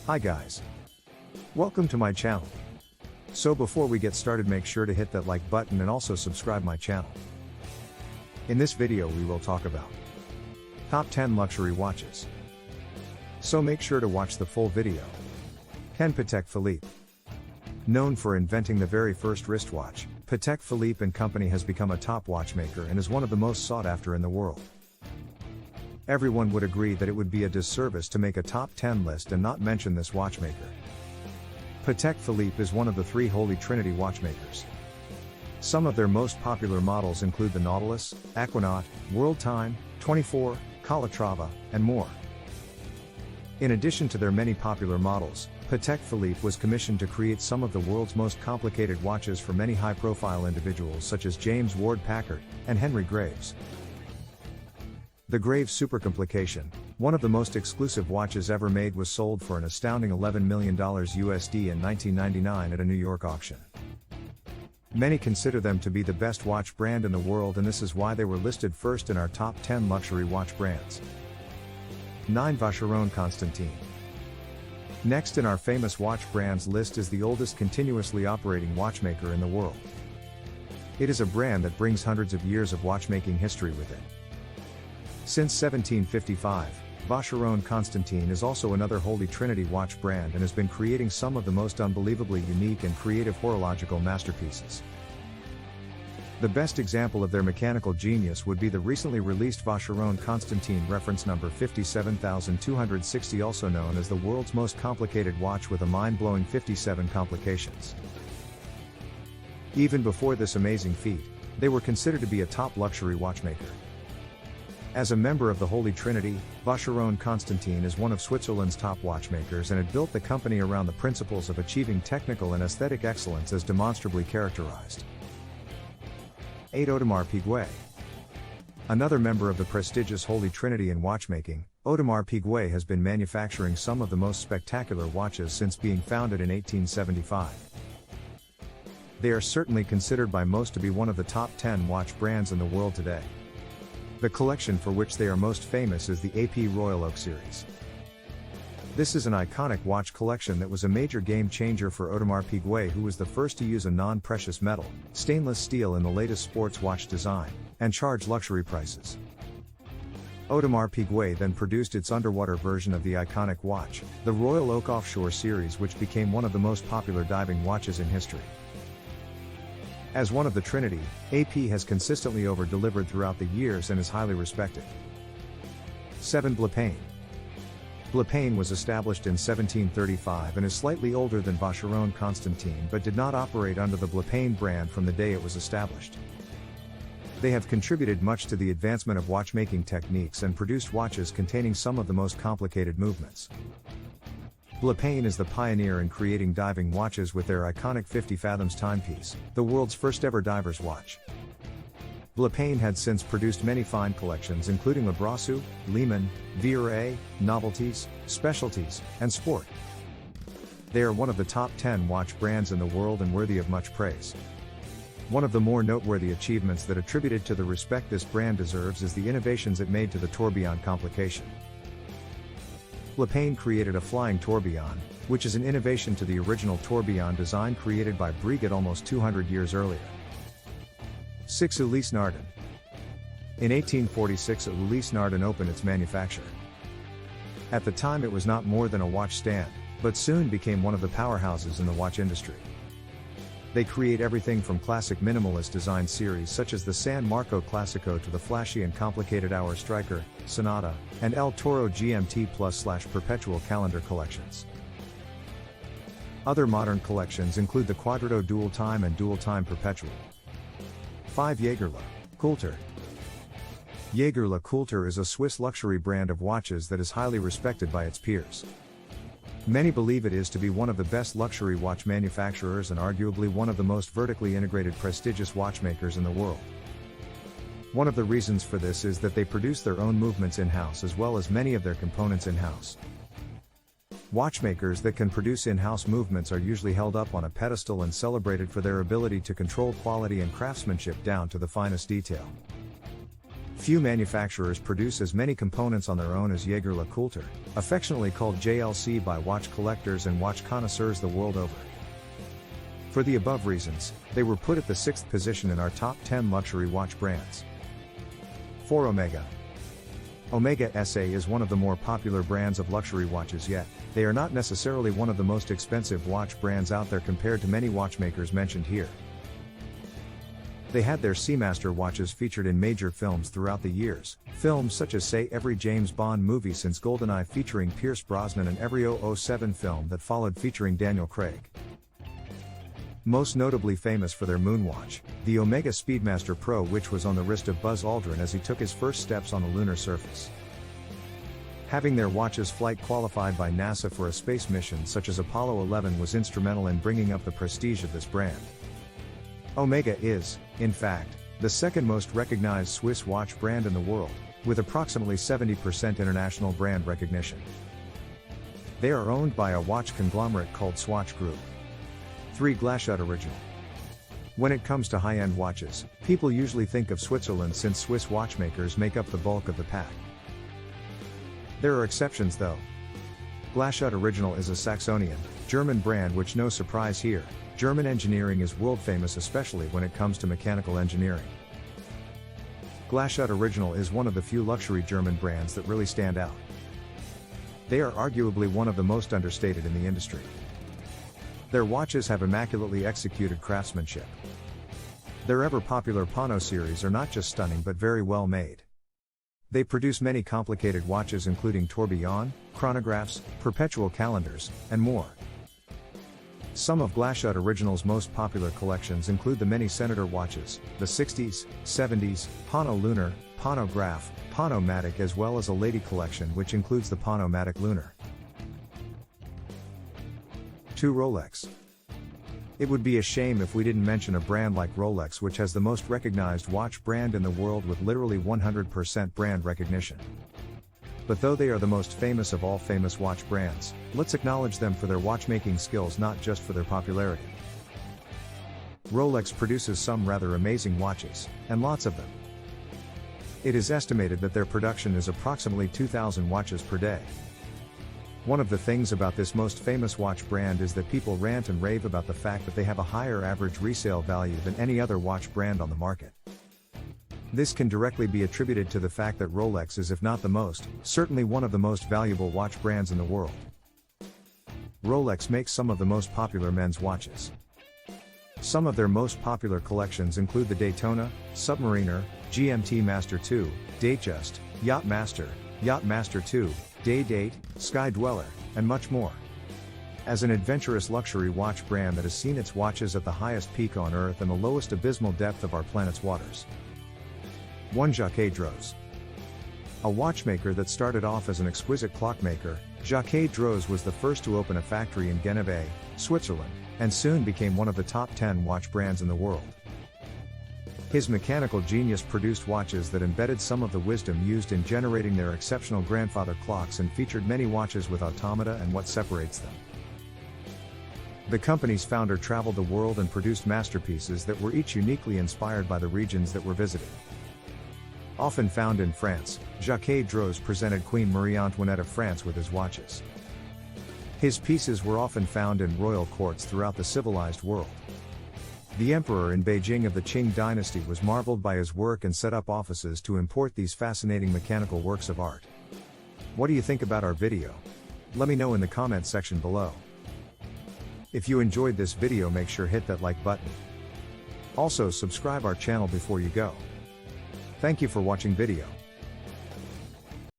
Hi guys. Welcome to my channel. So before we get started, make sure to hit that like button and also subscribe my channel. In this video we will talk about top 10 luxury watches. So make sure to watch the full video. Patek Philippe. Known for inventing the very first wristwatch, Patek Philippe & Company has become a top watchmaker and is one of the most sought after in the world. Everyone would agree that it would be a disservice to make a top 10 list and not mention this watchmaker. Patek Philippe is one of the three Holy Trinity watchmakers. Some of their most popular models include the Nautilus, Aquanaut, World Time, 24, Calatrava, and more. In addition to their many popular models, Patek Philippe was commissioned to create some of the world's most complicated watches for many high-profile individuals such as James Ward Packard and Henry Graves. The Graves Supercomplication, one of the most exclusive watches ever made, was sold for an astounding $11 million USD in 1999 at a New York auction. Many consider them to be the best watch brand in the world, and this is why they were listed first in our top 10 luxury watch brands. 9. Vacheron Constantin. Next in our famous watch brands list is the oldest continuously operating watchmaker in the world. It is a brand that brings hundreds of years of watchmaking history with it. Since 1755, Vacheron Constantin is also another Holy Trinity watch brand and has been creating some of the most unbelievably unique and creative horological masterpieces. The best example of their mechanical genius would be the recently released Vacheron Constantin reference number 57260, also known as the world's most complicated watch with a mind-blowing 57 complications. Even before this amazing feat, they were considered to be a top luxury watchmaker. As a member of the Holy Trinity, Vacheron Constantin is one of Switzerland's top watchmakers and had built the company around the principles of achieving technical and aesthetic excellence as demonstrably characterized. 8. Audemars Piguet. Another member of the prestigious Holy Trinity in watchmaking, Audemars Piguet has been manufacturing some of the most spectacular watches since being founded in 1875. They are certainly considered by most to be one of the top 10 watch brands in the world today. The collection for which they are most famous is the AP Royal Oak series. This is an iconic watch collection that was a major game changer for Audemars Piguet, who was the first to use a non-precious metal, stainless steel in the latest sports watch design, and charge luxury prices. Audemars Piguet then produced its underwater version of the iconic watch, the Royal Oak Offshore series, which became one of the most popular diving watches in history. As one of the Trinity, AP has consistently over-delivered throughout the years and is highly respected. 7. Blancpain. Blancpain was established in 1735 and is slightly older than Vacheron Constantin, but did not operate under the Blancpain brand from the day it was established. They have contributed much to the advancement of watchmaking techniques and produced watches containing some of the most complicated movements. Blancpain is the pioneer in creating diving watches with their iconic 50 fathoms timepiece, the world's first ever diver's watch. Blancpain had since produced many fine collections including Le Brassus, Lehman, Viore, Novelties, Specialties, and Sport. They are one of the top 10 watch brands in the world and worthy of much praise. One of the more noteworthy achievements that attributed to the respect this brand deserves is the innovations it made to the tourbillon complication. Blancpain created a flying tourbillon, which is an innovation to the original tourbillon design created by Breguet almost 200 years earlier. 6. Ulysse Nardin. In 1846, Ulysse Nardin opened its manufacture. At the time it was not more than a watch stand, but soon became one of the powerhouses in the watch industry. They create everything from classic minimalist design series such as the San Marco Classico to the flashy and complicated Hour Striker, Sonata, and El Toro GMT Plus/Perpetual calendar collections. Other modern collections include the Quadrato Dual Time and Dual Time Perpetual. 5. Jaeger LeCoultre. Jaeger LeCoultre is a Swiss luxury brand of watches that is highly respected by its peers. Many believe it is to be one of the best luxury watch manufacturers and arguably one of the most vertically integrated prestigious watchmakers in the world. One of the reasons for this is that they produce their own movements in-house as well as many of their components in-house. Watchmakers that can produce in-house movements are usually held up on a pedestal and celebrated for their ability to control quality and craftsmanship down to the finest detail. Few manufacturers produce as many components on their own as Jaeger-LeCoultre, affectionately called JLC by watch collectors and watch connoisseurs the world over. For the above reasons, they were put at the 6th position in our top 10 luxury watch brands. 4. Omega. Omega SA is one of the more popular brands of luxury watches, yet they are not necessarily one of the most expensive watch brands out there compared to many watchmakers mentioned here. They had their Seamaster watches featured in major films throughout the years, films such as say every James Bond movie since GoldenEye featuring Pierce Brosnan and every 007 film that followed featuring Daniel Craig. Most notably famous for their moonwatch, the Omega Speedmaster Pro, which was on the wrist of Buzz Aldrin as he took his first steps on the lunar surface. Having their watches flight qualified by NASA for a space mission such as Apollo 11 was instrumental in bringing up the prestige of this brand. Omega is, in fact, the second most recognized Swiss watch brand in the world, with approximately 70% international brand recognition. They are owned by a watch conglomerate called Swatch Group. 3. Glaschut Original. When it comes to high-end watches, people usually think of Switzerland since Swiss watchmakers make up the bulk of the pack. There are exceptions though. Glaschut Original is a Saxonian, German brand which, no surprise here, German engineering is world famous, especially when it comes to mechanical engineering. Glaschut Original is one of the few luxury German brands that really stand out. They are arguably one of the most understated in the industry. Their watches have immaculately executed craftsmanship. Their ever-popular Pano series are not just stunning but very well made. They produce many complicated watches including tourbillon, chronographs, perpetual calendars, and more. Some of Glaschut Original's most popular collections include the many Senator watches, the 60s, 70s, Pano Lunar, Pano Graph, Pano Matic, as well as a lady collection which includes the Pano Matic Lunar. 2. Rolex. It would be a shame if we didn't mention a brand like Rolex, which has the most recognized watch brand in the world with literally 100% brand recognition. But though they are the most famous of all famous watch brands, let's acknowledge them for their watchmaking skills, not just for their popularity. Rolex produces some rather amazing watches, and lots of them. It is estimated that their production is approximately 2,000 watches per day. One of the things about this most famous watch brand is that people rant and rave about the fact that they have a higher average resale value than any other watch brand on the market. This can directly be attributed to the fact that Rolex is, if not the most, certainly one of the most valuable watch brands in the world. Rolex makes some of the most popular men's watches. Some of their most popular collections include the Daytona, Submariner, GMT Master 2, Datejust, Yacht Master 2, Day Date, Sky Dweller, and much more. As an adventurous luxury watch brand that has seen its watches at the highest peak on Earth and the lowest abysmal depth of our planet's waters. 1. Jacques Droz. A watchmaker that started off as an exquisite clockmaker, Jacques Droz was the first to open a factory in Genève, Switzerland, and soon became one of the top 10 watch brands in the world. His mechanical genius produced watches that embedded some of the wisdom used in generating their exceptional grandfather clocks and featured many watches with automata and what separates them. The company's founder traveled the world and produced masterpieces that were each uniquely inspired by the regions that were visited. Often found in France, Jacques Droz presented Queen Marie Antoinette of France with his watches. His pieces were often found in royal courts throughout the civilized world. The emperor in Beijing of the Qing dynasty was marveled by his work and set up offices to import these fascinating mechanical works of art. What do you think about our video? Let me know in the comments section below. If you enjoyed this video, make sure hit that like button. Also subscribe our channel before you go. Thank you for watching video.